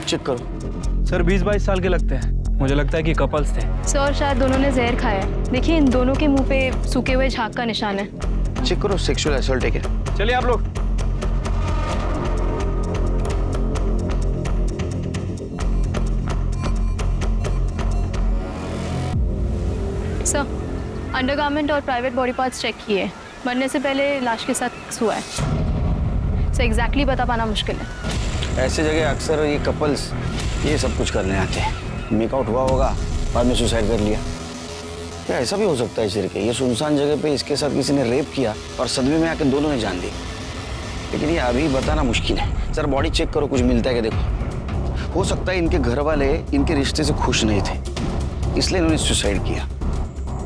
Check करो। Sir 20-22 साल के लगते हैं, मुझे लगता है कि कपल्स थे। सर शायद दोनों ने जहर खाया है। देखिए इन दोनों के मुंह पे सूखे हुए झाग का निशान है। चेक करो, सेक्सुअल असॉल्ट है क्या? चलिए आप लोग। सर अंडरगारमेंट और प्राइवेट बॉडी पार्ट्स चेक किए, मरने से पहले लाश के साथ सेक्स हुआ है। सर एग्जैक्टली बता पाना मुश्किल है। ऐसे जगह अक्सर ये कपल्स ये सब कुछ करने आते हैं। मेकआउट हुआ होगा, बाद में सुसाइड कर लिया। क्या ऐसा भी हो सकता है सिर के? ये सुनसान जगह पे इसके साथ किसी ने रेप किया और सदमे में आकर दोनों ने जान दी। लेकिन ये अभी बताना मुश्किल है। सर बॉडी चेक करो, कुछ मिलता है क्या देखो। हो सकता है इनके घर वाले इनके रिश्ते से खुश नहीं थे, इसलिए इन्होंने सुसाइड किया।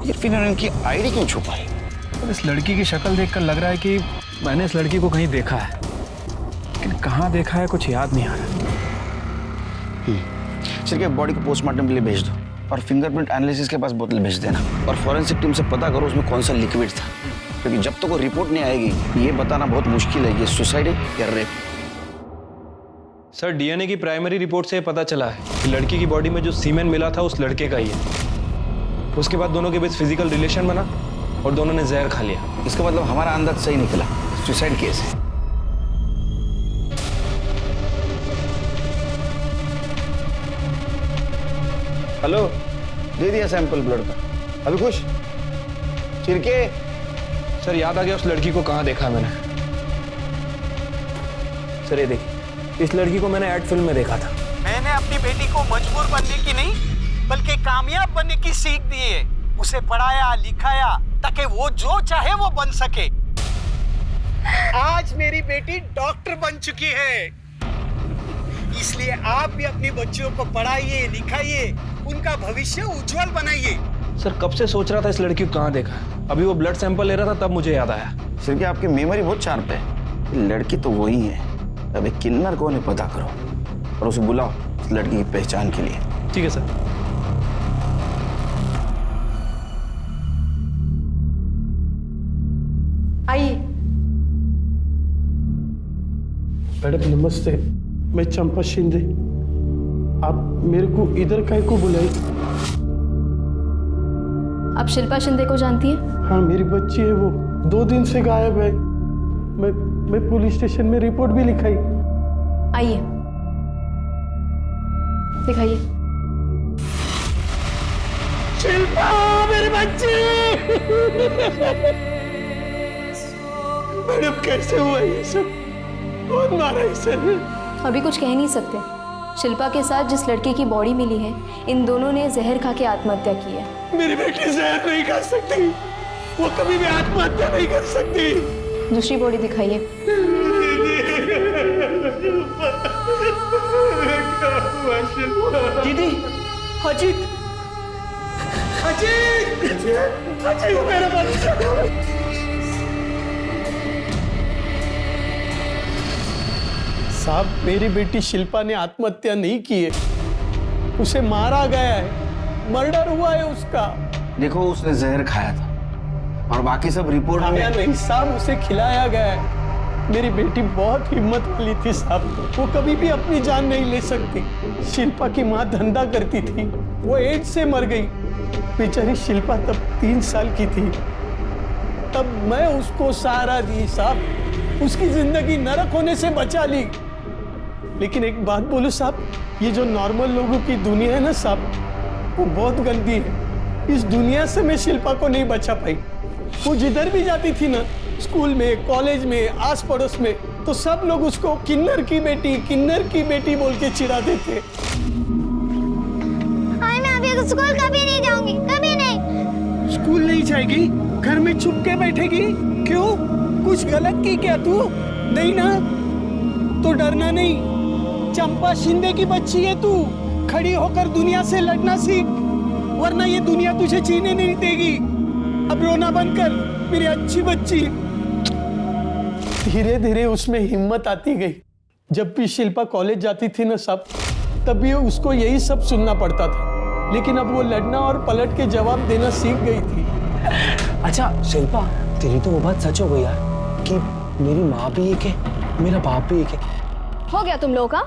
या फिर इन्होंने इनकी आईडी क्यों छुपाई? इस लड़की की शक्ल देखकर लग रहा है कि मैंने इस लड़की को कहीं देखा है, लेकिन कहाँ देखा है कुछ याद नहीं आ रहा। सिर्फ बॉडी को पोस्टमार्टम के लिए भेज दो और फिंगरप्रिंट एनालिसिस के पास बोतल भेज देना और फॉरेंसिक टीम से पता करो उसमें कौन सा लिक्विड था, क्योंकि जब तक वो रिपोर्ट नहीं आएगी ये बताना बहुत मुश्किल है ये सुसाइड है या रेप। सर डीएनए की प्राइमरी रिपोर्ट से पता चला है कि लड़की की बॉडी में जो सीमेन मिला था उस लड़के का ही है। उसके बाद दोनों के बीच फिजिकल रिलेशन बना और दोनों ने जहर खा लिया। इसका मतलब हमारा अंदाज सही निकला, सुसाइड केस है। हेलो, दे दिया सैंपल ब्लड का। अभी खुश चिरके? सर याद आ गया उस लड़की को कहाँ देखा मैंने। सर ये देखिए, इस लड़की को मैंने एड फिल्म में देखा था। मैंने अपनी बेटी को मजबूर बनने की नहीं बल्कि कामयाब बनने की सीख दी है। उसे पढ़ाया लिखाया ताकि वो जो चाहे वो बन सके। आज मेरी बेटी डॉक्टर बन चुकी है, इसलिए आप भी अपनी बच्चियों को पढ़ाइए लिखाइए, उनका भविष्य उज्जवल बनाइए। सर कब से सोच रहा था इस लड़की को कहाँ देखा। अभी वो ब्लड सैंपल ले रहा था तब मुझे याद आया। सिर्फ आपकी मेमोरी बहुत शार्प है। लड़की तो वही है। अबे किन्नर कौन है पता करो और उसे बुलाओ इस लड़की की पहचान के लिए। ठीक है सर। आइए। मैडम नमस्ते, मैं चंपा शिंदे। आप मेरे को इधर काहे को बुलाई? आप शिल्पा शिंदे को जानती हैं? हाँ मेरी बच्ची है, वो 2 दिन से गायब है। मैं पुलिस स्टेशन में रिपोर्ट भी लिखाई। आइए दिखाइए। शिल्पा मेरी बच्ची! मैडम कैसे हुआ ये सब? कौन मारा इसे? अभी कुछ कह नहीं सकते। शिल्पा के साथ जिस लड़के की बॉडी मिली है, इन दोनों ने जहर खा के आत्महत्या की है। मेरी बेटी जहर नहीं खा सकती, वो कभी भी आत्महत्या नहीं कर सकती। दूसरी बॉडी दिखाइए। दीदी, अजीत, अजीत, अजीत मेरा बच्चा। साहब मेरी बेटी शिल्पा ने आत्महत्या नहीं की है, उसे मारा गया है, मर्डर हुआ है उसका। देखो उसने जहर खाया था और बाकी सब रिपोर्ट खाया नहीं साहब, उसे खिलाया गया है। मेरी बेटी बहुत हिम्मत वाली थी साहब, वो कभी भी अपनी जान नहीं ले सकती। शिल्पा की माँ धंधा करती थी, वो एड्स से मर गई। बेचारी शिल्पा तब 3 साल की थी, तब मैं उसको सहारा दी साहब, उसकी जिंदगी नरक होने से बचा ली। लेकिन एक बात बोलूं साहब, ये जो नॉर्मल लोगों की दुनिया है ना साहब, वो बहुत गंदी है। इस दुनिया से मैं शिल्पा को नहीं बचा पाई। वो जिधर भी जाती थी ना, स्कूल में, कॉलेज में, आस पड़ोस में, तो सब लोग उसको किन्नर की बेटी बोल के चिढ़ाते थे। मैं अभी स्कूल कभी नहीं जाऊंगी, कभी नहीं। स्कूल नहीं जाएगी? घर में छुप के बैठेगी? क्यों? कुछ गलत की क्या तू? नहीं ना? तो डरना नहीं। चंपा शिंदे की बच्ची है तू, खड़ी होकर दुनिया से लड़ना सीख, वरना ये दुनिया तुझे जीने नहीं देगी। अब रोना बंद कर मेरी अच्छी बच्ची। धीरे धीरे उसमें हिम्मत आती गई। जब भी शिल्पा कॉलेज जाती थी ना साहब, तब भी उसको यही सब सुनना पड़ता था, लेकिन अब वो लड़ना और पलट के जवाब देना सीख गई थी। अच्छा शिल्पा, तेरी तो वो बात सच हो गई यार कि मेरी माँ भी एक है, मेरा बाप भी एक है। हो गया तुम लोगों का?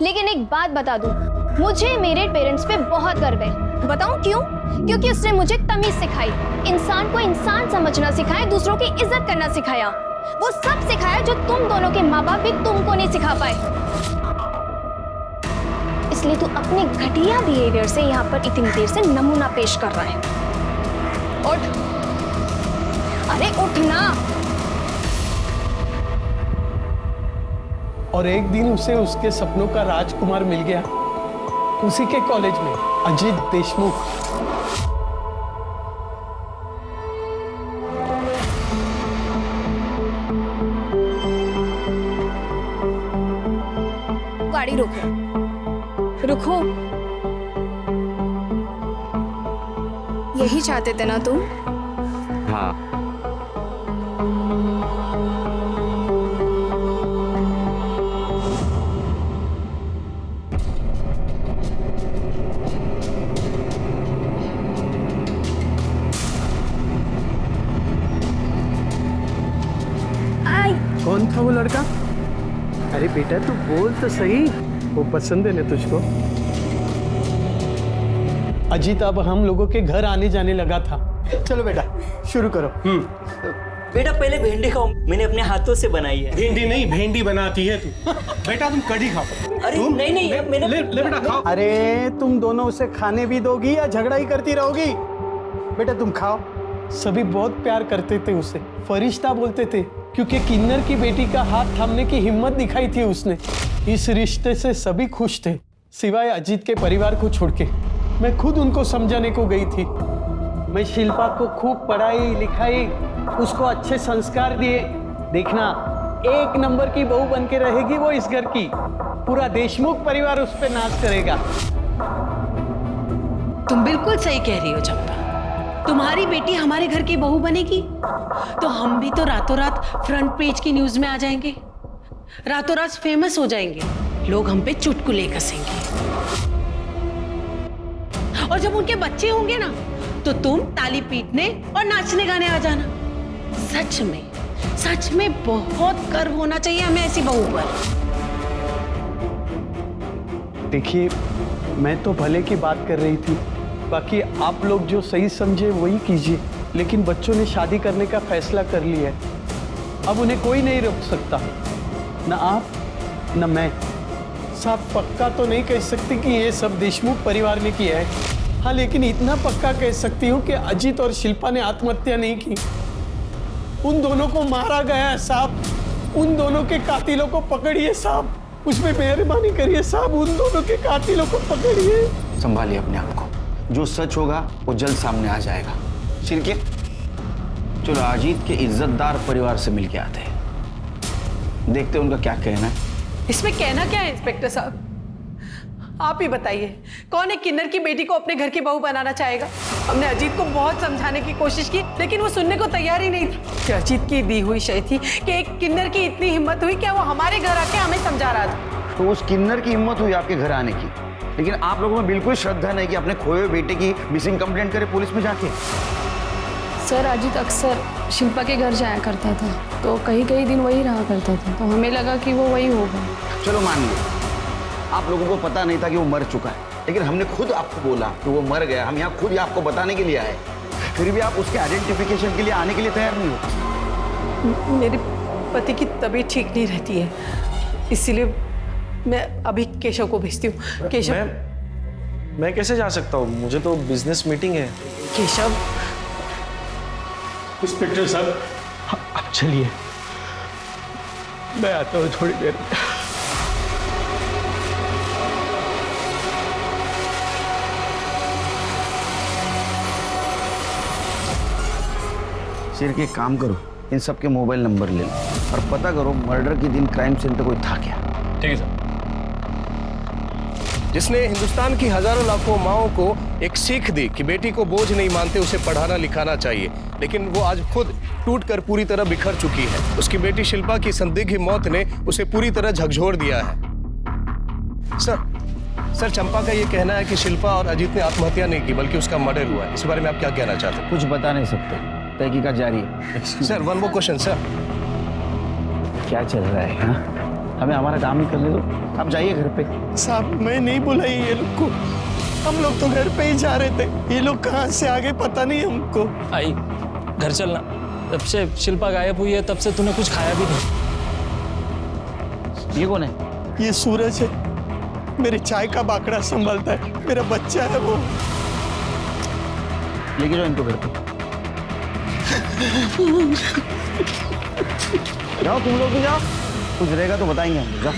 लेकिन एक बात बता दूं, मुझे मेरे पेरेंट्स पे बहुत गर्व है। बताऊं क्यों? क्योंकि उसने मुझे तमीज सिखाई, इंसान को इंसान समझना सिखाया, दूसरों की इज्जत करना सिखाया। वो सब सिखाया जो तुम दोनों के माँ बाप भी तुमको नहीं सिखा पाए। इसलिए तू अपने घटिया बिहेवियर से यहाँ पर इतनी देर से नमूना पेश कर रहा है। उठ, अरे उठ ना। और एक दिन उसे उसके सपनों का राजकुमार मिल गया, उसी के कॉलेज में, अजीत देशमुख। गाड़ी रोको, रुको। यही चाहते थे ना तुम? हाँ, कौन था वो लड़का? अरे बेटा तू बोल तो सही, वो पसंद है ना तुझको? अजीत अब हम लोगों के घर आने जाने लगा था। चलो बेटा शुरू करो। बेटा पहले भिंडी खाओ, मैंने अपने हाथों से बनाई है। भिंडी नहीं, भेंडी बनाती है तू। बेटा तुम कढ़ी खाओ। अरे नहीं नहीं, मैंने ले बेटा खाओ। अरे तुम दोनों उसे खाने भी दोगी या झगड़ा ही करती रहोगी? बेटा तुम खाओ। सभी बहुत प्यार करते थे उसे, फरिश्ता बोलते थे, क्योंकि किन्नर की बेटी का हाथ थामने की हिम्मत दिखाई थी उसने। इस रिश्ते से सभी खुश थे, सिवाय अजीत के परिवार को छोड़ के। मैं खुद उनको समझाने को गई थी। मैं शिल्पा को खूब पढ़ाई लिखाई, उसको अच्छे संस्कार दिए। देखना, एक नंबर की बहू बन के रहेगी वो इस घर की। पूरा देशमुख परिवार उस पर नाच करेगा। तुम बिल्कुल सही कह रही हो चंपा। तुम्हारी बेटी हमारे घर की बहू बनेगी तो हम भी तो रातों रात फ्रंट पेज की न्यूज में आ जाएंगे, रातों रात फेमस हो जाएंगे, लोग हम पे चुटकुले कसेंगे। और जब उनके बच्चे होंगे ना तो तुम ताली पीटने और नाचने गाने आ जाना। सच में बहुत गर्व होना चाहिए हमें ऐसी बहू पर। देखिए, मैं तो भले की बात कर रही थी, बाकी आप लोग जो सही समझे वही कीजिए। लेकिन बच्चों ने शादी करने का फैसला कर लिया है, अब उन्हें कोई नहीं रोक सकता, न आप न मैं। साफ पक्का तो नहीं कह सकती कि ये सब देशमुख परिवार ने किया है। हाँ, लेकिन इतना पक्का कह सकती हूँ कि अजीत और शिल्पा ने आत्महत्या नहीं की। उन दोनों को मारा गया है साहब। उन दोनों के कातिलों को पकड़िए साहब, उसमें मेहरबानी करिए साहब, उन दोनों के कातिलों को पकड़िए। संभालिए अपने आप को, जो सच होगा वो जल्द सामने आ जाएगा। शिरके, चलो अजीत के इज्जतदार परिवार से मिलके आते हैं, देखते हैं उनका क्या कहना है। इसमें कहना क्या है इंस्पेक्टर साहब? आप ही बताइए, कौन एक किन्नर की बेटी को अपने घर की बहू बनाना चाहेगा? हमने अजीत को बहुत समझाने की कोशिश की, लेकिन वो सुनने को तैयार ही नहीं था कि अजीत की दी हुई शय थी कि एक किन्नर की इतनी हिम्मत हुई क्या वो हमारे घर आके हमें समझा रहा था। तो उस किन्नर की हिम्मत हुई आपके घर आने की, लेकिन आप लोगों में बिल्कुल श्रद्धा नहीं कि अपने खोए हुए बेटे की मिसिंग कंप्लेंट करे पुलिस में जाके। सर, अजीत अक्सर शिल्पा के घर जाया करता था, तो कहीं कहीं दिन वही रहा करता था, तो हमें लगा कि वो वही होगा। चलो मान लो आप लोगों को पता नहीं था कि वो मर चुका है, लेकिन हमने खुद आपको बोला कि वो मर गया। हम यहाँ खुद ही आपको बताने के लिए आए, फिर भी आप उसके आइडेंटिफिकेशन के लिए आने के लिए तैयार नहीं हो। मेरे पति की तबीयत ठीक नहीं रहती है, इसीलिए मैं अभी केशव को भेजती हूँ। केशव, मैं कैसे जा सकता हूँ? मुझे तो बिजनेस मीटिंग है। केशव। इंस्पेक्टर साहब, अब चलिए, मैं आता हूँ थोड़ी देर में। सिर के काम करो, इन सब के मोबाइल नंबर ले लो और पता करो मर्डर के दिन क्राइम सीन पे कोई था क्या। ठीक है सर। जिसने हिंदुस्तान की हजारों लाखों माओं को एक सीख दी कि बेटी को बोझ नहीं मानते, उसे पढ़ाना लिखाना चाहिए, लेकिन वो आज खुद टूटकर पूरी तरह बिखर चुकी है। उसकी बेटी शिल्पा की संदिग्ध मौत ने उसे पूरी तरह झकझोर दिया है। सर, चंपा का ये कहना है कि शिल्पा और अजीत ने आत्महत्या नहीं की बल्कि उसका मर्डर हुआ है। इस बारे में आप क्या कहना चाहते हैं? कुछ बता नहीं सकते, तहकीकात जारी है। Sir, one more question sir. क्या चल रहा है? हाँ, हमें हमारा काम ही करने दो, आप जाइए घर पे। साहब मैं नहीं बुलाई ये लोग को, हम लोग तो घर पे ही जा रहे थे, ये लोग कहाँ से आ गए पता नहीं हमको। आई घर चलना, जब से शिल्पा गायब हुई है तब से तूने कुछ खाया भी नहीं। ये कौन है? ये सूरज है, मेरी चाय का बाकड़ा संभालता है, मेरा बच्चा है वो। लेके जाओ इनको घर पे। जाओ तुम लोग भी जाओ, कुछ रहेगा तो बताएंगे हम। जाओ।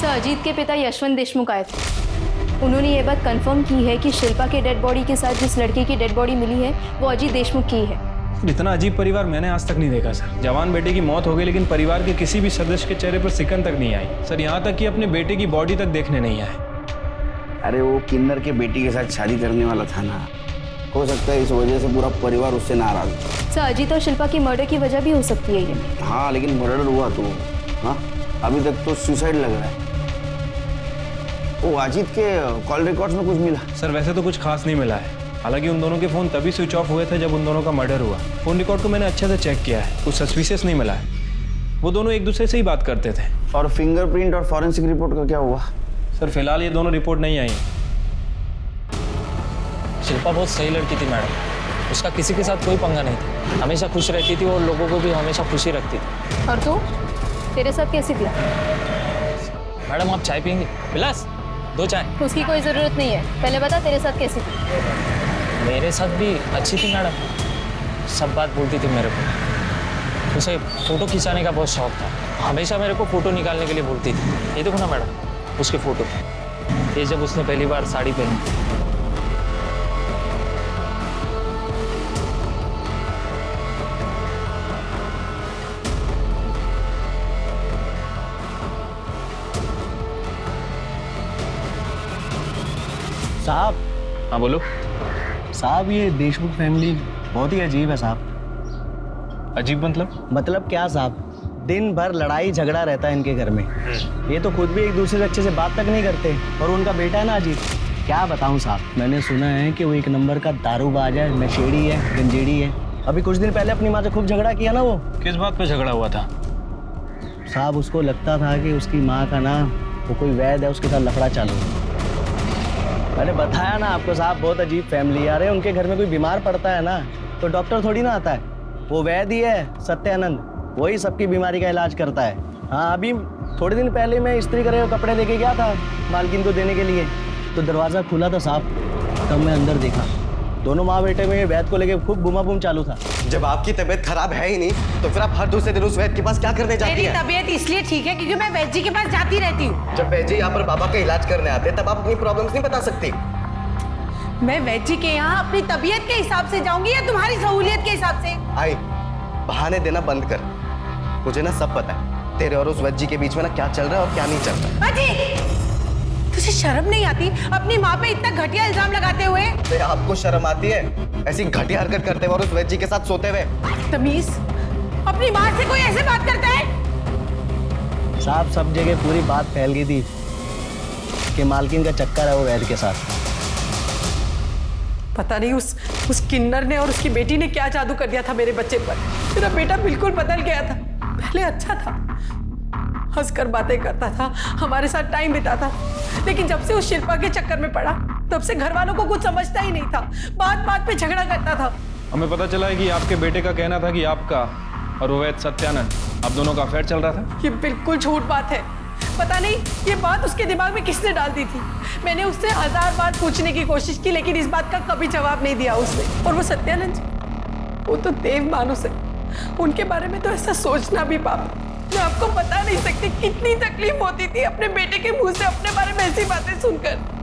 सर, अजीत के पिता यशवंत देशमुख आए थे। उन्होंने ये बात कंफर्म की है कि शिल्पा के डेड बॉडी के साथ जिस लड़के की डेड बॉडी मिली है वो अजीत देशमुख की है। इतना अजीब परिवार मैंने आज तक नहीं देखा सर। जवान बेटे की मौत हो गई लेकिन परिवार के किसी भी सदस्य के चेहरे पर सिकन तक नहीं आई सर, यहाँ तक कि अपने बेटे की बॉडी तक देखने नहीं आए। अरे वो किन्नर के बेटी के साथ शादी करने वाला था ना, हो सकता है इस वजह से पूरा परिवार उससे नाराज। सर, अजीत और शिल्पा की मर्डर की वजह भी हो सकती है ये। हाँ लेकिन मर्डर हुआ तो हाँ, अभी तक तो सुसाइड लग रहा है। वो अजीत के कॉल रिकॉर्ड्स में कुछ मिला? सर वैसे तो कुछ खास नहीं मिला है, हालांकि उन दोनों के फ़ोन तभी स्विच ऑफ हुए थे जब उन दोनों का मर्डर हुआ। फ़ोन रिकॉर्ड को मैंने अच्छे से चेक किया है, कुछ सस्पिशियस नहीं मिला है। वो दोनों एक दूसरे से ही बात करते थे। और फिंगरप्रिंट और फॉरेंसिक रिपोर्ट का क्या हुआ? सर फिलहाल ये दोनों रिपोर्ट नहीं आई। शिल्पा बहुत सही लड़की थी मैडम, उसका किसी के साथ कोई पंगा नहीं था, हमेशा खुश रहती थी और लोगों को भी हमेशा खुशी रखती थी। और तू, तेरे साथ कैसी थी? मैडम आप चाय पियेंगे? विलास 2 चाय। उसकी कोई ज़रूरत नहीं है, पहले बता तेरे साथ कैसी थी? मेरे साथ भी अच्छी थी मैडम, सब बात बोलती थी मेरे को। उसे फ़ोटो खिंचाने का बहुत शौक था, हमेशा मेरे को फ़ोटो निकालने के लिए बोलती थी। ये देखो ना मैडम उसके फ़ोटो, ये जब उसने पहली बार साड़ी पहनी। साहब। हाँ बोलो। साहब ये देशमुख फैमिली बहुत ही अजीब है साहब। अजीब मतलब क्या साहब, दिन भर लड़ाई झगड़ा रहता है इनके घर में। ये तो खुद भी एक दूसरे से अच्छे से बात तक नहीं करते, और उनका बेटा है ना अजीत, क्या बताऊं साहब, मैंने सुना है कि वो एक नंबर का दारूबाज है, नशेड़ी है, गंजेड़ी है। अभी कुछ दिन पहले अपनी माँ से खूब झगड़ा किया ना वो। किस बात पे झगड़ा हुआ था? साहब उसको लगता था कि उसकी माँ का ना वो कोई वैद है, उसके साथ लफड़ा चालू। मैंने बताया ना आपको साहब, बहुत अजीब फैमिली है। अरे उनके घर में कोई बीमार पड़ता है ना तो डॉक्टर थोड़ी ना आता है, वो वैद ही है, सत्यानंद, वही सबकी बीमारी का इलाज करता है। हाँ अभी थोड़े दिन पहले मैं इस्त्री करे हुए कपड़े लेके गया था मालकिन को देने के लिए, तो दरवाज़ा खुला था साहब, तब मैं अंदर देखा दोनों माँ बेटे में वैद को लेके खूब घुमा घूम चालू था। जब आपकी तबीयत खराब है ही नहीं तो फिर आप हर दूसरे दिन उस वैद के पास क्या करने जाती हैं? मेरी तबीयत इसलिए ठीक है क्योंकि मैं वैद जी के पास जाती रहती हूँ। जब वैद जी यहाँ पर बाबा का इलाज करने आते हैं तब आप अपनी प्रॉब्लम्स नहीं बता सकती। मैं वैद जी के यहाँ अपनी तबीयत के हिसाब से जाऊंगी या तुम्हारी सहूलियत के हिसाब से? आई बहाने देना बंद कर, मुझे ना सब पता है तेरे और उस वैद जी के बीच में ना क्या चल रहा है और क्या नहीं चल रहा है। तुझे शर्म नहीं आती अपनी माँ पे इतना घटिया इल्जाम लगाते हुए? तो आपको शर्म आती है ऐसी घटिया हरकत करते हुए और उस वैद जी के साथ सोते हुए? तमीज, अपनी माँ से कोई ऐसे बात करता है? साहब सब जगह पूरी बात फैल गई थी कि मालकिन का चक्कर है वो वैद के साथ। पता नहीं उस किन्नर ने और उसकी बेटी ने क्या जादू कर दिया था मेरे बच्चे पर। मेरा बेटा बिल्कुल बदल गया था, पहले अच्छा था, हंसकर बातें करता था, हमारे साथ टाइम बिताता, लेकिन जब से उस शिल्पा के चक्कर में पड़ा तब से घर वालों को कुछ समझता ही नहीं था, बात बात पे झगड़ा करता था। हमें पता चला है कि आपके बेटे का कहना था कि आपका और वैद सत्यानंद आप दोनों का अफेयर चल रहा था। ये बिल्कुल झूठ बात है, पता नहीं ये बात उसके दिमाग में किसने डाल दी थी। मैंने उससे 1000 बार पूछने की कोशिश की लेकिन इस बात का कभी जवाब नहीं दिया उसने। और वो सत्यानंद जी, वो तो देव मानुस है, उनके बारे में तो ऐसा सोचना भी पाप। मैं आपको बता नहीं सकती कितनी तकलीफ होती थी अपने बेटे के मुंह से अपने बारे में ऐसी बातें सुनकर।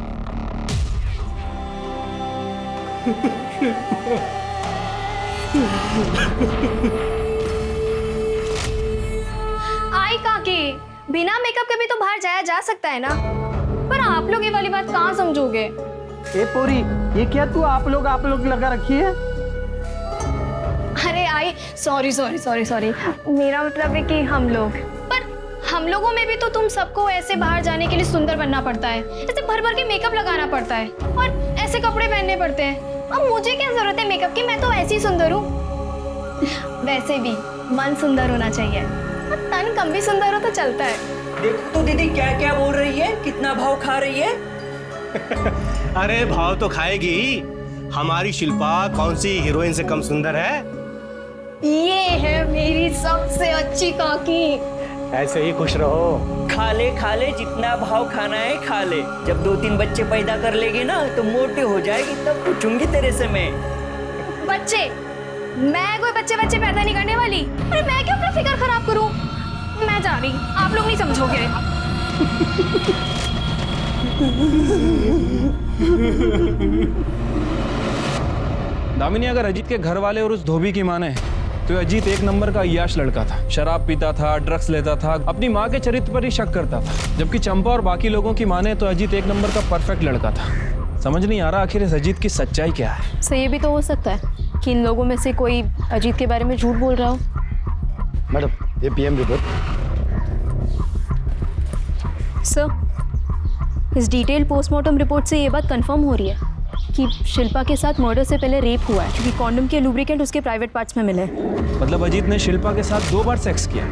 आई काकी, बिना मेकअप के भी तो बाहर जाया जा सकता है ना, पर आप लोग ये वाली बात कहाँ समझोगे? ए पोरी, ये क्या तू आप लोग लगा रखी है? अरे आई सॉरी, मेरा मतलब है कि हम लोग, पर हम लोगों में भी तो तुम सबको ऐसे बाहर जाने के लिए सुंदर बनना पड़ता है, ऐसे भर भर के मेकअप लगाना पड़ता है और ऐसे कपड़े पहनने पड़ते हैं। अब मुझे क्या जरूरत है मेकअप की, मैं तो ऐसी सुंदर हूँ। वैसे भी मन सुंदर होना चाहिए। तन कम भी सुंदर हो तो चलता है। देखो तो दीदी क्या क्या बोल रही है, कितना भाव खा रही है। अरे भाव तो खाएगी ही। हमारी शिल्पा कौन सी हीरोइन से कम सुंदर है? ये है मेरी सबसे अच्छी काकी। ऐसे ही खुश रहो। खा ले जितना भाव खाना है खा ले। जब 2-3 बच्चे पैदा कर लेगी ना तो मोटी हो जाएगी, तब पूछूंगी तेरे से मैं। बच्चे? मैं कोई बच्चे पैदा नहीं करने वाली। अरे मैं क्यों अपना फिगर खराब करूं? मैं जा रही, आप लोग नहीं समझोगे। दामिनी, अगर अजीत के घर वाले और उस धोबी की माने तो अजीत एक नंबर का अय्याश लड़का था। शराब पीता था, ड्रग्स लेता था, अपनी माँ के चरित्र पर ही शक करता था। जबकि चंपा और बाकी लोगों की माने तो अजीत एक नंबर का परफेक्ट लड़का था। समझ नहीं आ रहा आखिर इस अजीत की सच्चाई क्या है। सर ये भी तो हो सकता है कि इन लोगों में से कोई अजीत के बारे में झूठ बोल रहा हो। मैडम, ये पीएम रिपोर्ट। सर, इस डिटेल पोस्टमार्टम रिपोर्ट से ये बात कंफर्म हो रही है कि शिल्पा के साथ मर्डर से पहले रेप हुआ है, क्योंकि कॉन्डम के लुब्रिकेंट उसके प्राइवेट पार्ट्स में मिले। मतलब अजीत ने शिल्पा के साथ 2 बार सेक्स किया,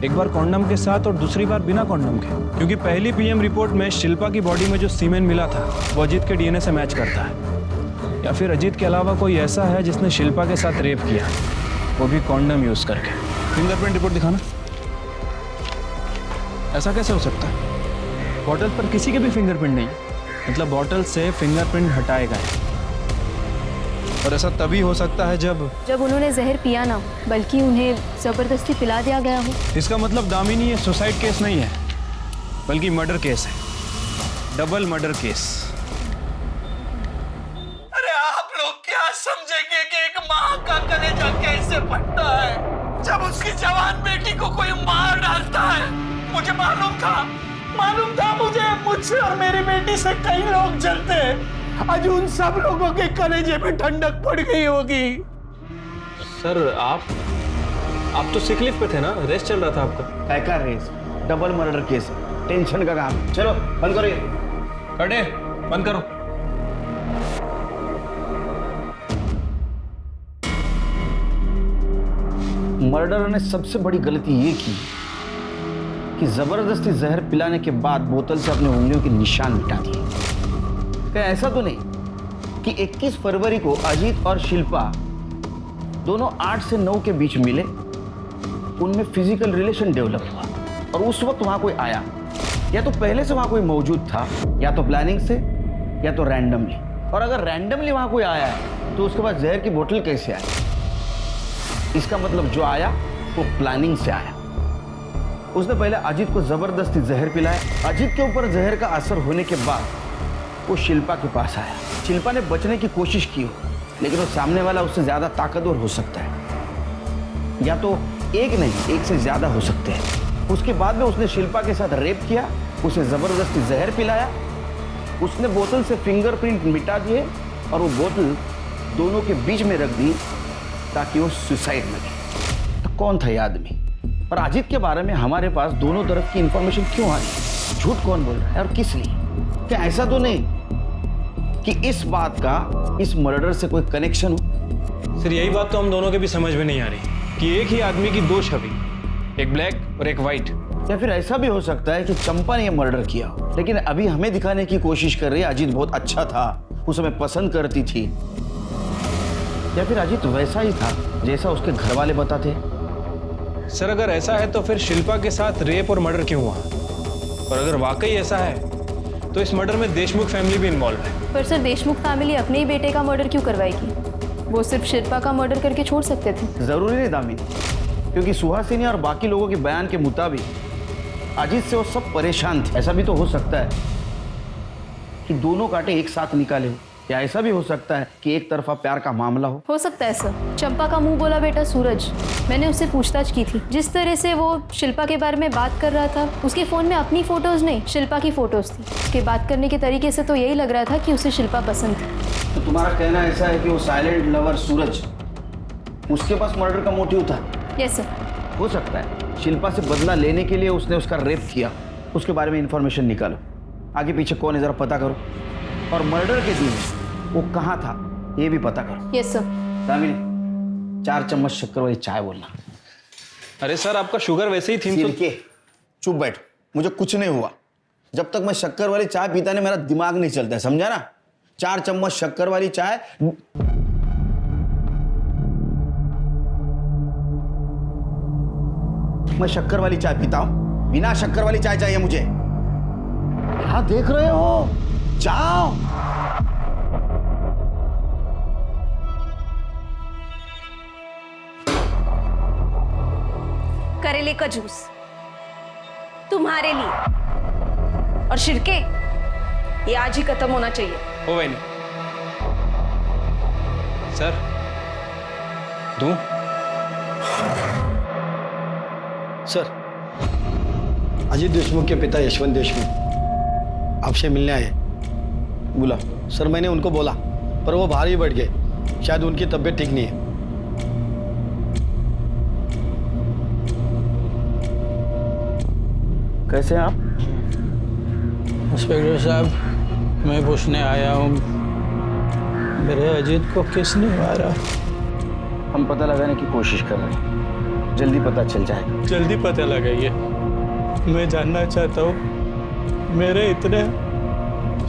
एक बार कॉन्डम के साथ और दूसरी बार बिना कॉन्डम के। क्योंकि पहली पीएम रिपोर्ट में शिल्पा की बॉडी में जो सीमेन मिला था वो अजीत के डीएनए से मैच करता है। या फिर अजीत के अलावा कोई ऐसा है जिसने शिल्पा के साथ रेप किया, वो भी कॉन्डम यूज करके। फिंगरप्रिंट रिपोर्ट दिखाना। ऐसा कैसे हो सकता है? बॉटल पर किसी के भी फिंगरप्रिंट नहीं, मतलब बॉटल से फिंगरप्रिंट हटाए गए। और ऐसा तभी हो सकता है जब उन्होंने जहर पिया ना, बल्कि उन्हें जबरदस्ती पिला दिया गया हो। इसका मतलब दामिनी ये सुसाइड केस नहीं है, बल्कि मर्डर केस है, डबल मर्डर केस। अरे आप लोग क्या समझेंगे कि एक माँ का कलेजा कैसे फटता है जब उसकी जवान बेटी को कोई मार डालता है। मुझे मालूम था मुझसे और मेरी बेटी से कई लोग जलते हैं। आज उन सब लोगों के कलेजे में ठंडक पड़ गई होगी। सर आप तो सिक लीव पे थे ना, रेस्ट चल रहा था आपका। क्या race? Double murder case, tension का काम। चलो बंद करो, अरे बंद करो। मर्डर ने सबसे बड़ी गलती ये की कि जबरदस्ती जहर पिलाने के बाद बोतल से अपने उंगलियों के निशान मिटा दिए। क्या ऐसा तो नहीं कि 21 फरवरी को अजीत और शिल्पा दोनों 8 से 9 के बीच मिले, उनमें फिजिकल रिलेशन डेवलप हुआ और उस वक्त वहां कोई आया, या तो पहले से वहां कोई मौजूद था, या तो प्लानिंग से, या तो रैंडमली। और अगर रैंडमली वहां कोई आया है तो उसके बाद जहर की बोतल कैसे आई? इसका मतलब जो आया वो प्लानिंग से आया। उसने पहले अजीत को जबरदस्ती जहर पिलाया। अजीत के ऊपर जहर का असर होने के बाद वो शिल्पा के पास आया। शिल्पा ने बचने की कोशिश की हो, लेकिन वो सामने वाला उससे ज्यादा ताकतवर हो सकता है, या तो एक नहीं, एक से ज्यादा हो सकते हैं। उसके बाद में उसने शिल्पा के साथ रेप किया, उसे जबरदस्ती जहर पिलाया, उसने बोतल से फिंगरप्रिंट मिटा दिए और वो बोतल दोनों के बीच में रख दी ताकि वो सुसाइड न करे। तो कौन था ये आदमी? और अजीत के बारे में हमारे पास दोनों तरफ की इंफॉर्मेशन क्यों आ रही है? झूठ कौन बोल रहा है और किस लिए? क्या ऐसा तो नहीं कि इस बात का इस मर्डर से कोई कनेक्शन हो? सर यही बात तो हम दोनों के भी समझ में नहीं आ रही कि एक ही आदमी की 2 छवि, एक ब्लैक और एक व्हाइट। या फिर ऐसा भी हो सकता है कि चंपा ने यह मर्डर किया हो, लेकिन अभी हमें दिखाने की कोशिश कर रही है अजीत बहुत अच्छा था, उसे हमें पसंद करती थी। या फिर अजीत वैसा ही था जैसा उसके घर वाले बताते। सर अगर ऐसा है तो फिर शिल्पा के साथ रेप और मर्डर क्यों हुआ? और अगर वाकई ऐसा है तो इस मर्डर में देशमुख फैमिली भी इन्वॉल्व है। पर सर देशमुख फैमिली अपने ही बेटे का मर्डर क्यों करवाएगी? वो सिर्फ शिल्पा का मर्डर करके छोड़ सकते थे। जरूरी नहीं दामिनी, क्योंकि सुहासिनी और बाकी लोगों के बयान के मुताबिक अजीत से वो सब परेशान थे। ऐसा भी तो हो सकता है कि दोनों कांटे एक साथ निकाले हो, या ऐसा भी हो सकता है कि एक तरफा प्यार का मामला हो सकता है सर। चंपा का मुंह बोला बेटा सूरज, मैंने उससे पूछताछ की थी। जिस तरह से वो शिल्पा के बारे में बात कर रहा था, उसके फोन में अपनी फोटोज नहीं शिल्पा की फोटोज थी। उसके बात करने के तरीके से तो यही लग रहा था कि उसे शिल्पा पसंद थी। तो तुम्हारा कहना ऐसा है कि वो साइलेंट लवर सूरज, उसके पास मर्डर का मोटिव था? Yes sir. हो सकता है शिल्पा से बदला लेने के लिए उसने उसका रेप किया। उसके बारे में इंफॉर्मेशन निकालो, आगे पीछे कौन है जरा पता करो, और मर्डर के दिन वो कहाँ था ये भी पता करो। Yes sir. दामिनी 4 चम्मच शक्कर वाली चाय बोलना। अरे सर आपका शुगर वैसे ही थी सिरके, चुप बैठ, मुझे कुछ नहीं हुआ। जब तक मैं शक्कर वाली चाय पीता नहीं मेरा दिमाग नहीं चलता है, समझा ना? 4 चम्मच शक्कर वाली चाय। मैं शक्कर वाली चाय पीता हूं, बिना शक्कर वाली चाय चाहिए मुझे। क्या देख रहे हो? जाओ। करेले का जूस तुम्हारे लिए। और शिरके, ये आज ही खत्म होना चाहिए। हो वही नहीं सर, दूं? सर, अजीत देशमुख के पिता यशवंत देशमुख आपसे मिलने आए। बुला। सर मैंने उनको बोला पर वो बाहर ही बैठ गए, शायद उनकी तबीयत ठीक नहीं है। कैसे हैं आप? इंस्पेक्टर साहब, मैं पूछने आया हूँ मेरे अजीत को किसने मारा? हम पता लगाने की कोशिश कर रहे हैं, जल्दी पता चल जाएगा। जल्दी पता लगाइए। मैं जानना चाहता हूँ मेरे इतने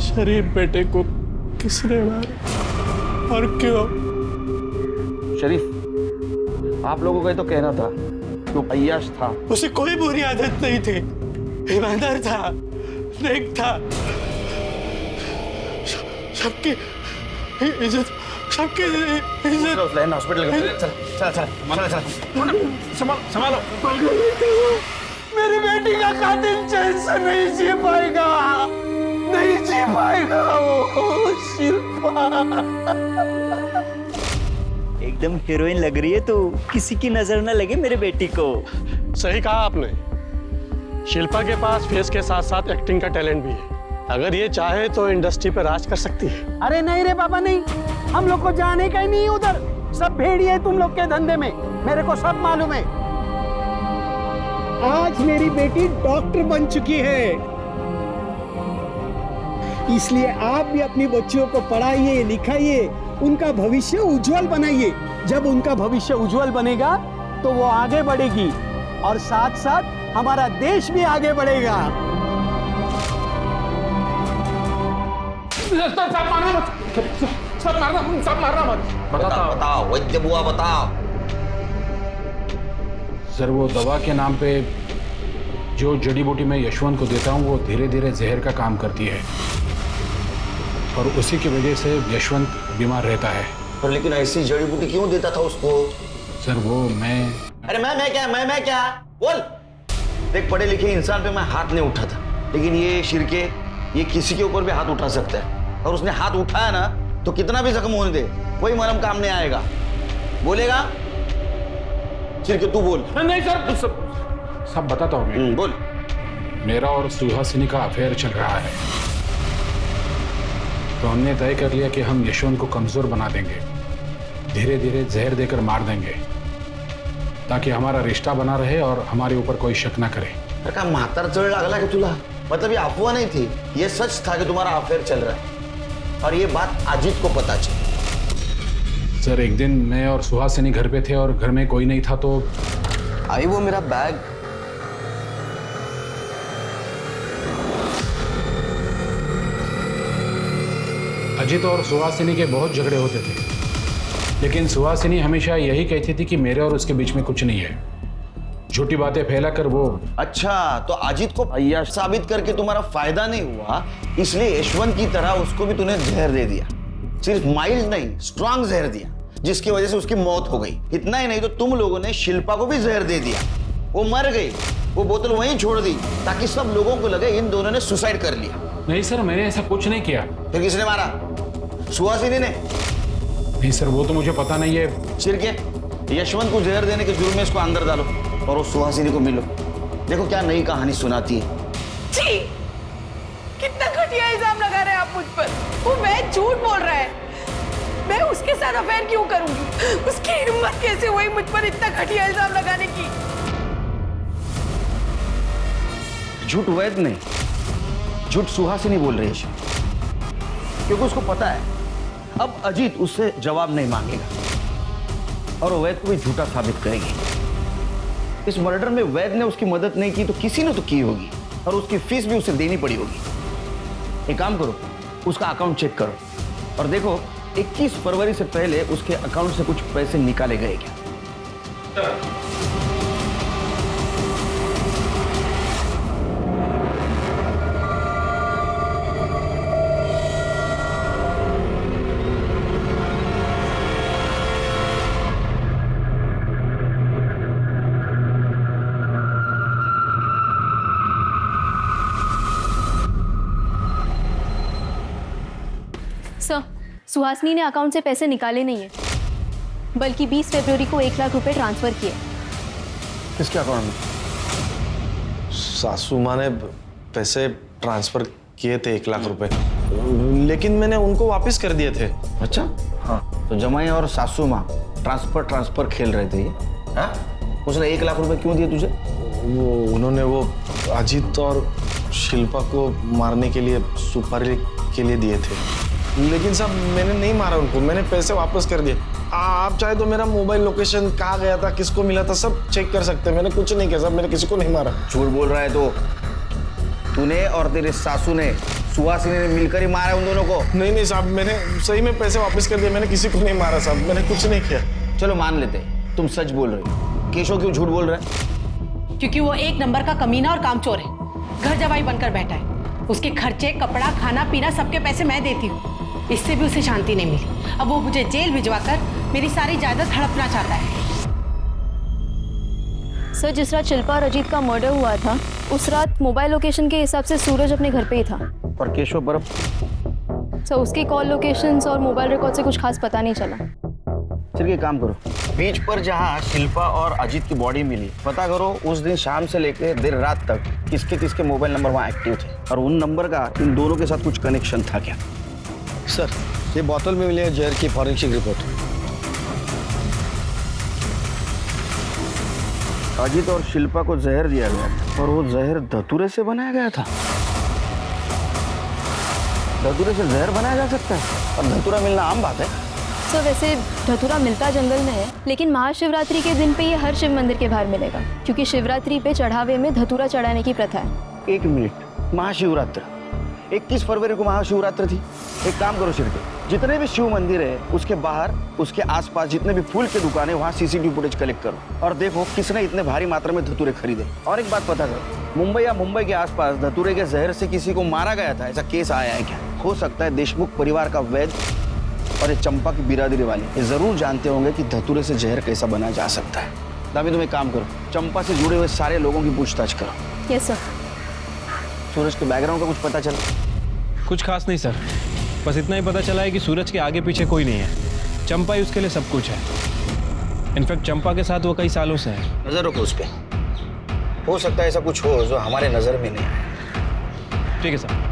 शरीफ बेटे को किसने मारा और क्यों? शरीफ, आप लोगों का ही तो कहना था कि वो अय्याश था। उसे कोई बुरी आदत नहीं थी, ईमानदार था, नेक था, सबकी इज्जत, सबकी इज्जत। हॉस्पिटल चल संभालो। मेरी बेटी का कातिल चैन से नहीं जी पाएगा, नहीं जी पाएगा वो शिल्पा। एकदम हीरोइन लग रही है, तो किसी की नजर न लगे मेरे बेटी को। सही कहा आपने, शिल्पा के पास फेस के साथ साथ एक्टिंग का टैलेंट भी है। अगर ये चाहे तो इंडस्ट्री पर राज कर सकती है। अरे नहीं रे बाबा नहीं, हम लोग को जाने का ही नहीं उधर। सब भेड़िए तुम लोग के धंधे में, मेरे को सब मालूम है। आज मेरी बेटी डॉक्टर बन चुकी है, इसलिए आप भी अपनी बच्चियों को पढ़ाइए, लिखाइए, उनका भविष्य उज्जवल बनाइए। जब उनका भविष्य उज्जवल बनेगा तो वो आगे बढ़ेगी और साथ साथ हमारा देश भी आगे बढ़ेगा। सब मारना मत। बताओ वैद्य बुआ, बताओ। सर वो दवा के नाम पे जो जड़ी बूटी मैं यशवंत को देता हूँ वो धीरे धीरे जहर का काम करती है और उसी की वजह से यशवंत बीमार रहता है। पर लेकिन ऐसी जड़ी बूटी क्यों देता था उसको? सर वो मैं अरे मैं क्या बोल। देख, पढ़े लिखे इंसान पे मैं हाथ नहीं उठा था, लेकिन ये शिरके, ये किसी के ऊपर भी हाथ उठा सकता है और उसने हाथ उठाया ना तो कितना भी जख्म होने दे कोई मरहम काम नहीं आएगा। बोलेगा शिरके, तू बोल। नहीं सर, सब बताता हूँ मैं। बोल। मेरा और सुहासिनी का अफेयर चल रहा है, तो हमने तय कर लिया कि हम यशवंत को कमजोर बना देंगे, धीरे धीरे जहर देकर मार देंगे ताकि हमारा रिश्ता बना रहे और हमारे ऊपर कोई शक ना करे। अरे का मातर चढ़ लागला कि तुला? मतलब ये अफवाह नहीं थी, ये सच था कि तुम्हारा अफेयर चल रहा है और ये बात अजीत को पता चली। सर एक दिन मैं और सुहासिनी घर पे थे और घर में कोई नहीं था तो आई वो मेरा बैग। अजीत और सुहासिनी के बहुत झगड़े होते थे, लेकिन सुहासिनी हमेशा यही कहती थी कि मेरे और उसके बीच में कुछ नहीं है। झूठी बातें फैलाकर वो। अच्छा, तो अजीत को अय्याश साबित करके तुम्हारा फायदा नहीं हुआ, इसलिए यशवंत की तरह उसको भी तूने जहर दे दिया। सिर्फ माइल्ड नहीं, स्ट्रॉन्ग जहर दिया, जिसकी वजह से उसकी मौत हो गई। इतना ही नहीं तो तुम लोगों ने शिल्पा को भी जहर दे दिया, वो मर गई। वो बोतल वहीं छोड़ दी ताकि सब लोगों को लगे इन दोनों ने सुसाइड कर लिया। नहीं सर, मैंने ऐसा कुछ नहीं किया। फिर किसने मारा? सुहासिनी ने? नहीं सर, वो तो मुझे पता नहीं है। शिरके, यशवंत को जहर देने के जुर्म में इसको अंदर डालो और उस सुहासिनी को मिलो। देखो क्या नई कहानी सुनाती है। छी! कितना घटिया इल्जाम लगा रहे हैं आप मुझ पर। वो मैं झूठ बोल रहा है, मैं उसके साथ अफेयर क्यों करूंगी? उसकी हिम्मत कैसे हुई मुझ पर इतना घटिया इल्जाम लगाने की? झूठ वैद नहीं, झूठ सुहासिनी बोल रही है, क्योंकि उसको पता है अब अजीत उससे जवाब नहीं मांगेगा और वैद को भी झूठा साबित करेगी। इस मर्डर में वैद ने उसकी मदद नहीं की तो किसी ने तो की होगी, और उसकी फीस भी उसे देनी पड़ी होगी। एक काम करो, उसका अकाउंट चेक करो और देखो 21 फरवरी से पहले उसके अकाउंट से कुछ पैसे निकाले गए क्या। सर, सुहासिनी ने अकाउंट से पैसे निकाले नहीं है, बल्कि 20 फरवरी को 1 लाख रुपए ट्रांसफर किए। किसके अकाउंट में? सासू माँ ने पैसे ट्रांसफर किए थे 1 लाख रुपए, लेकिन मैंने उनको वापस कर दिए थे। अच्छा, हाँ, तो जमाई और सासू माँ ट्रांसफर खेल रहे थे ये? हाँ? उसने 1 लाख रुपए क्यों दिए तुझे? उन्होंने वो अजीत और शिल्पा को मारने के लिए सुपारी के लिए दिए थे, लेकिन साहब मैंने नहीं मारा उनको, मैंने पैसे वापस कर दिए। आप चाहे तो मेरा मोबाइल लोकेशन कहाँ गया था, किसको मिला था, सब चेक कर सकते हैं। मैंने कुछ नहीं किया साहब, मैंने किसी को नहीं मारा। झूठ बोल रहा है तो तूने और तेरे सासू ने, सुहासिनी ने मिलकर ही मारा उन दोनों को? नहीं साहब, मैंने सही में पैसे वापस कर दिए, मैंने किसी को नहीं मारा साहब, मैंने कुछ नहीं किया। चलो मान लेते, तुम सच बोल रहे हो। केशव क्यों झूठ बोल रहा है? क्योंकि वो एक नंबर का कमीना और कामचोर है, घर जवाई बनकर बैठा है। उसके खर्चे, कपड़ा, खाना पीना सबके पैसे मैं देती हूँ, इससे भी उसे शांति नहीं मिली। अब वो मुझे जेल भिजवाकर मेरी सारी जायदाद हड़पना चाहता है। सर, जिस रात शिल्पा और अजीत का मर्डर हुआ था, उस रात मोबाइल लोकेशन के हिसाब से सूरज अपने घर पे ही था। और केशव बर्फ? सर, उसकी कॉल लोकेशंस और मोबाइल रिकॉर्ड से कुछ खास पता नहीं चला। चलिए एक काम करो, बीच पर जहाँ शिल्पा और अजीत की बॉडी मिली, पता करो उस दिन शाम से लेकर देर रात तक किसके किसके मोबाइल नंबर वहाँ एक्टिव थे, और उन नंबर का इन दोनों के साथ कुछ कनेक्शन था क्या? सर, ये बोतल में मिली है जहर की फॉरेंसिक रिपोर्ट। अजीत और शिल्पा को जहर दिया गया और वो जहर धतूरे से बनाया गया था। धतूरे से जहर बनाया जा सकता है, और धतूरा मिलना आम बात है। सर, वैसे धतूरा मिलता जंगल में है, लेकिन महाशिवरात्रि के दिन पे ये हर शिव मंदिर के बाहर मिलेगा, क्योंकि शिवरात्रि पे चढ़ावे में धतूरा चढ़ाने की प्रथा है। 1 मिनट, महाशिवरात्रि 21 फरवरी को महाशिवरात्रि थी। एक काम करो शिरके, जितने भी शिव मंदिर है उसके बाहर, उसके आसपास जितने भी फूल की दुकानें, वहाँ CCTV फुटेज कलेक्ट करो और देखो किसने इतने भारी मात्रा में धतूरे खरीदे। और एक बात पता करो, मुंबई या मुंबई के आसपास धतूरे के जहर से किसी को मारा गया था, ऐसा केस आया है क्या? हो सकता है देशमुख परिवार का वैद और ये चंपा की बिरादरी वाले ये जरूर जानते होंगे कि धतूरे से जहर कैसा बना जा सकता है। दामी, तुम एक काम करो, चंपा से जुड़े हुए सारे लोगों की पूछताछ करो। Yes sir. सूरज के बैकग्राउंड का कुछ पता चला? कुछ खास नहीं सर, बस इतना ही पता चला है कि सूरज के आगे पीछे कोई नहीं है, चंपा ही उसके लिए सब कुछ है। इनफैक्ट चंपा के साथ वो कई सालों से है। नजर रखो उस पर, हो सकता है ऐसा कुछ हो जो हमारे नजर में नहीं आया। ठीक है सर।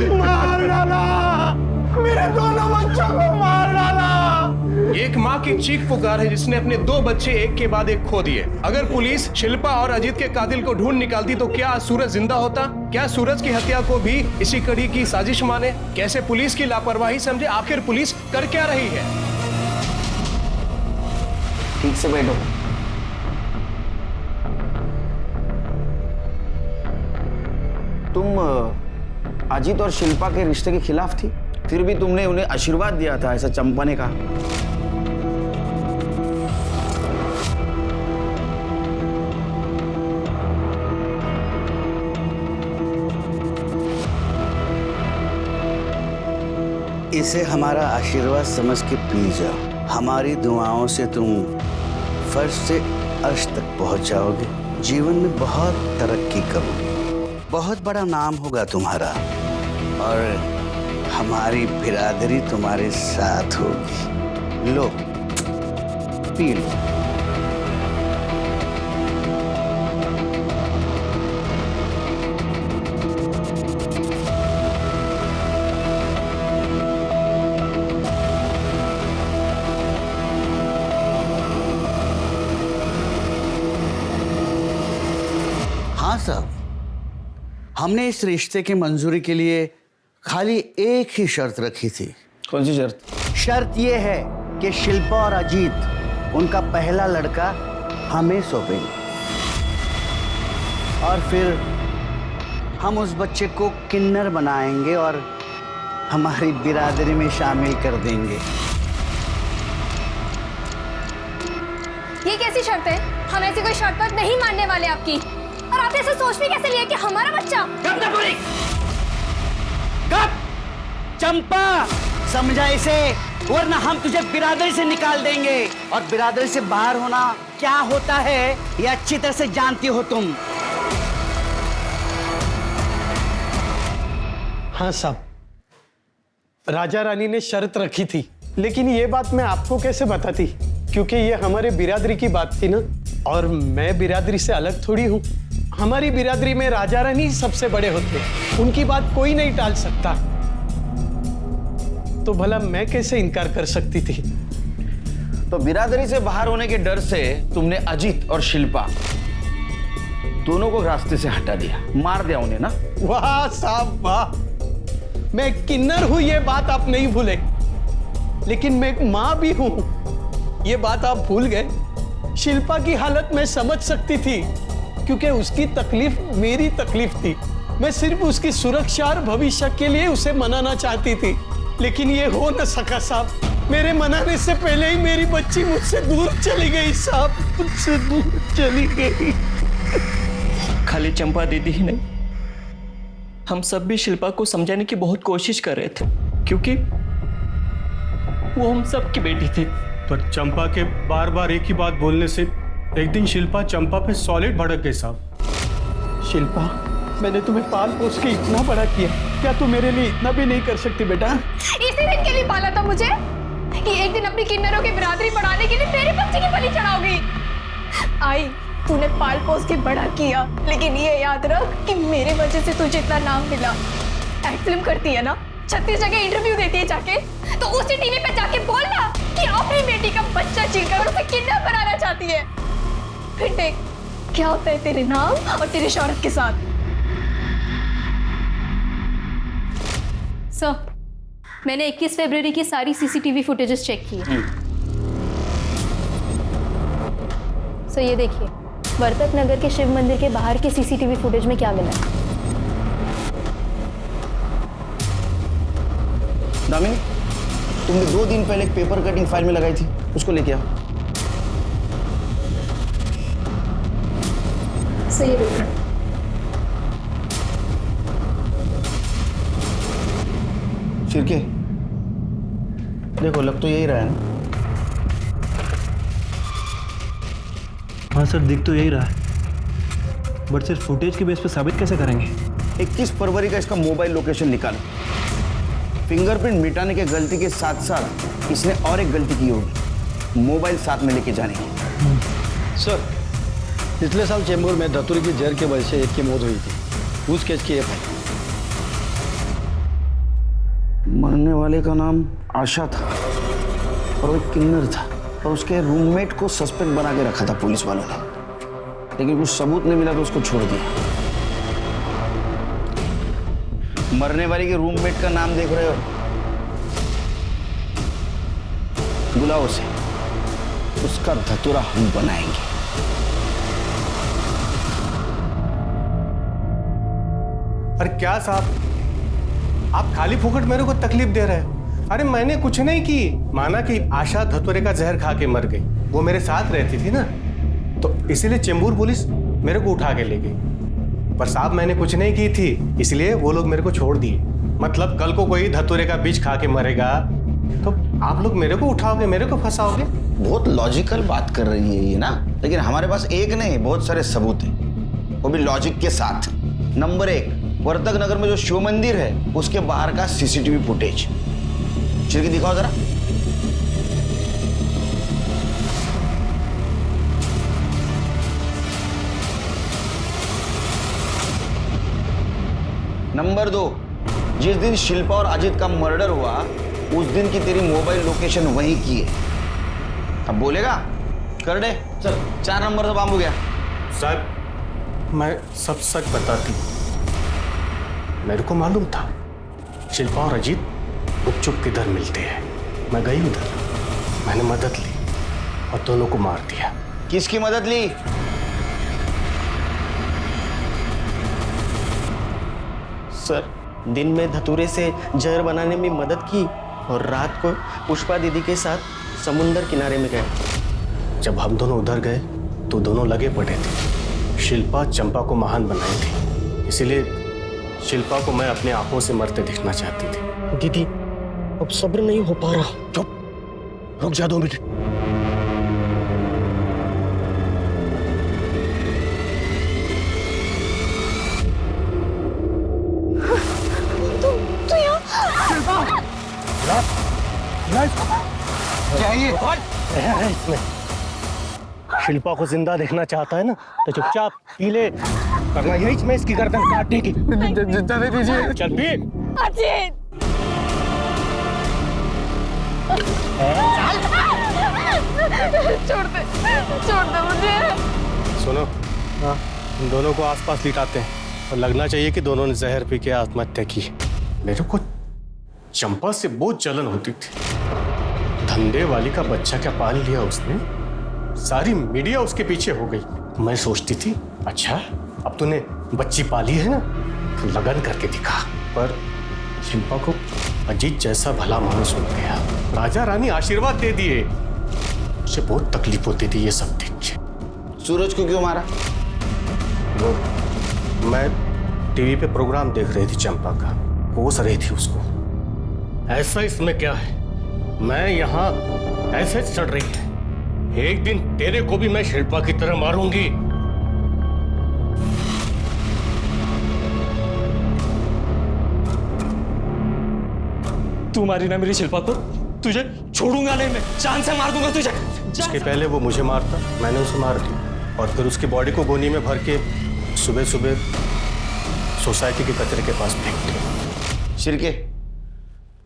मार डाला, मेरे दोनों बच्चों को मार डाला। एक माँ की चीख पुकार है जिसने अपने 2 बच्चे एक के बाद एक खो दिए। अगर पुलिस शिल्पा और अजीत के कातिल को ढूंढ निकालती तो क्या आज सूरज जिंदा होता? क्या सूरज की हत्या को भी इसी कड़ी की साजिश माने? कैसे पुलिस की लापरवाही समझे? आखिर पुलिस कर क्या रही है? ठीक से बैठो। तुम अजीत और शिल्पा के रिश्ते के खिलाफ थी, फिर भी तुमने उन्हें आशीर्वाद दिया था, ऐसा चंपा ने कहा। इसे हमारा आशीर्वाद समझ के पी जाओ। हमारी दुआओं से तुम फर्श से अर्श तक पहुंच जाओगे, जीवन में बहुत तरक्की करोगे, बहुत बड़ा नाम होगा तुम्हारा, और हमारी बिरादरी तुम्हारे साथ होगी। लो, पी लो। हमने इस रिश्ते की मंजूरी के लिए खाली एक ही शर्त रखी थी। कौन सी शर्त? शर्त यह है कि शिल्पा और अजीत उनका पहला लड़का हमें सौंपेंगे और फिर हम उस बच्चे को किन्नर बनाएंगे और हमारी बिरादरी में शामिल कर देंगे। ये कैसी शर्त है? हम ऐसी कोई शर्त पर नहीं मानने वाले आपकी। और आपने ऐसे सोच भी कैसे लिया कि हमारा बच्चा? चंपा, समझा इसे, वरना हम तुझे बिरादरी से निकाल देंगे। और बिरादरी से बाहर होना क्या होता है ये अच्छी तरह से जानती हो तुम। हाँ साहब, राजा रानी ने शर्त रखी थी, लेकिन ये बात मैं आपको कैसे बताती, क्योंकि ये हमारे बिरादरी की बात थी ना, और मैं बिरादरी से अलग थोड़ी हूँ। हमारी बिरादरी में राजा रानी सबसे बड़े होते, उनकी बात कोई नहीं टाल सकता। तो भला मैं कैसे इनकार कर सकती थी? तो बिरादरी से बाहर होने के डर से तुमने अजीत और शिल्पा दोनों को रास्ते से हटा दिया, मार दिया उन्हें ना? वाह साहब वाह, मैं किन्नर हूं ये बात आप नहीं भूले, लेकिन मैं एक मां भी हूं ये बात आप भूल गए। शिल्पा की हालत मैं समझ सकती थी, क्योंकि उसकी तकलीफ मेरी तकलीफ थी। मैं सिर्फ उसकी सुरक्षा और भविष्य के लिए उसे मनाना चाहती थी, लेकिन ये हो न सका साहब। मेरे मनाने से पहले ही मेरी बच्ची मुझसे दूर चली गई साहब, मुझसे दूर चली गई। खाली चंपा दीदी ही नहीं, हम सब भी शिल्पा को समझाने की बहुत कोशिश कर रहे थे, क्योंकि वो हम सब की बेटी थी। पर चंपा के बार बार एक ही बात बोलने से एक दिन शिल्पा चंपा पे सॉलिड भड़क गई साहब। शिल्पा, मैंने तुम्हें पाल पोस के इतना बड़ा किया, क्या तुम मेरे लिए इतना भी नहीं कर सकती बेटा? इसी दिन के लिए पाला था मुझे कि एक दिन अपनी किन्नरों की बिरादरी बढ़ाने के लिए मेरे बच्चे की बलि चढ़ाओगी। आई, तूने पाल पोस के बड़ा किया, लेकिन ये याद रख कि मेरे वजह से तुझे इतना नाम मिला। एक्ट फिल्म करती है ना, 36 जगह इंटरव्यू देती है जाके, तो उसी टीवी पे जाके बोलना कि अपनी बेटी का बच्चा छीनकर उसे किडनैप बनाना चाहती है। फिर देख क्या होता है तेरे नाम और तेरी शौहरत के साथ। सर, मैंने 21 फरवरी की सारी सीसीटीवी फुटेजेस चेक की है। सर ये देखिए, वर्तक नगर के शिव मंदिर के बाहर के सीसीटीवी फुटेज में क्या मिला है। दामिनी, तुमने 2 दिन पहले एक पेपर कटिंग फाइल में लगाई थी, उसको लेके आओ। सही है। शिरके, देखो लग तो यही रहा है ना? हाँ सर, दिख तो यही रहा है, बट सिर्फ फुटेज के बेस पे साबित कैसे करेंगे? 21 फरवरी का इसका मोबाइल लोकेशन निकालो। फिंगरप्रिंट मिटाने के गलती के साथ साथ इसने और एक गलती की होगी, मोबाइल साथ में लेके जाने की। सर, पिछले साल चेंबूर में धतूरे की जहर की वजह से एक की मौत हुई थी, उस केस की एफआईआर। मरने वाले का नाम आशा था और वो एक किन्नर था, और उसके रूममेट को सस्पेक्ट बना के रखा था पुलिस वालों ने, लेकिन कुछ सबूत नहीं मिला तो उसको छोड़ दिया। मरने वाले के रूममेट का नाम देख रहे हो? बुलाओ उसे, उसका धतूरा हम बनाएंगे। अरे क्या साहब, आप खाली फुकट मेरे को तकलीफ दे रहे हो। अरे मैंने कुछ नहीं की, माना कि आशा धतूरे का जहर खा के मर गई, वो मेरे साथ रहती थी ना, तो इसीलिए चेंबूर पुलिस मेरे को उठा के ले गई। पर साहब मैंने कुछ नहीं की थी, इसलिए वो लोग मेरे को छोड़ दिए। मतलब कल को कोई धतूरे का बीज खा के मरेगा तो आप लोग मेरे को उठाओगे, मेरे को फंसाओगे। बहुत लॉजिकल बात कर रही है ये ना, लेकिन हमारे पास एक नहीं बहुत सारे सबूत हैं, वो भी लॉजिक के साथ। नंबर 1, वर्तक नगर में जो शिव मंदिर है उसके बाहर का सीसीटीवी फुटेज। चिरकी दिखाओ जरा। नंबर 2, जिस दिन शिल्पा और अजित का मर्डर हुआ उस दिन की तेरी मोबाइल लोकेशन वहीं की है। अब बोलेगा? कर दे, चल 4 नंबर तो बांब हो गया। साहब मैं सब सच बताती हूँ। मेरे को मालूम था शिल्पा और अजीत गुपचुप किधर मिलते हैं। मैं गई उधर, मैंने मदद ली और दोनों को मार दिया। किसकी मदद ली? सर, दिन में धतूरे से जहर बनाने में मदद की और रात को पुष्पा दीदी के साथ समुंदर किनारे में गए। जब हम दोनों उधर गए तो दोनों लगे पड़े थे। शिल्पा चंपा को महान बनाई थी, इसीलिए शिल्पा को मैं अपनी आंखों से मरते देखना चाहती थी। दीदी, अब सब्र नहीं हो पा रहा। चुप, रुक जा 2 मिनट। क्या है ये? इसमें शिल्पा को जिंदा देखना चाहता है ना, तो चुपचाप पी ले, करना यही इसमें इसकी गर्दन काटने की। चल पी। अजीत, छोड़ दे मुझे। सुनो, इन दोनों को आसपास लिटाते हैं और लगना चाहिए कि दोनों ने जहर पी के आत्महत्या की। मेरे को चंपा से बहुत जलन होती थी। धंधे वाली का बच्चा क्या पाल लिया उसने, सारी मीडिया उसके पीछे हो गई। मैं सोचती थी अच्छा अब तूने बच्ची पाली है ना तो लगन करके दिखा, पर शिल्पा को अजीत जैसा भला मानुस हो गया। राजा रानी आशीर्वाद दे दिए। मुझे बहुत तकलीफ होती थी ये सब देख के। सूरज को क्यों मारा? वो मैं टीवी पे प्रोग्राम देख रही थी चंपा का, कोस रही थी उसको। ऐसा इसमें क्या है, मैं यहाँ ऐसे चढ़ रही है, एक दिन तेरे को भी मैं शिल्पा की तरह मारूंगी। तू मारी ना मेरी शिल्पा को, तुझे छोड़ूंगा नहीं मैं, जान से मार दूंगा तुझे। उसके पहले वो मुझे मारता, मैंने उसे मार दिया और फिर उसकी बॉडी को गोनी में भर के सुबह सुबह सोसाइटी के कचरे के पास फेंक दिया। शिरके,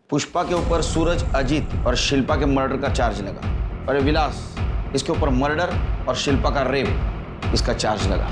पुष्पा के ऊपर सूरज, अजीत और शिल्पा के मर्डर का चार्ज लगा, और विलास इसके ऊपर मर्डर और शिल्पा का रेप इसका चार्ज लगा।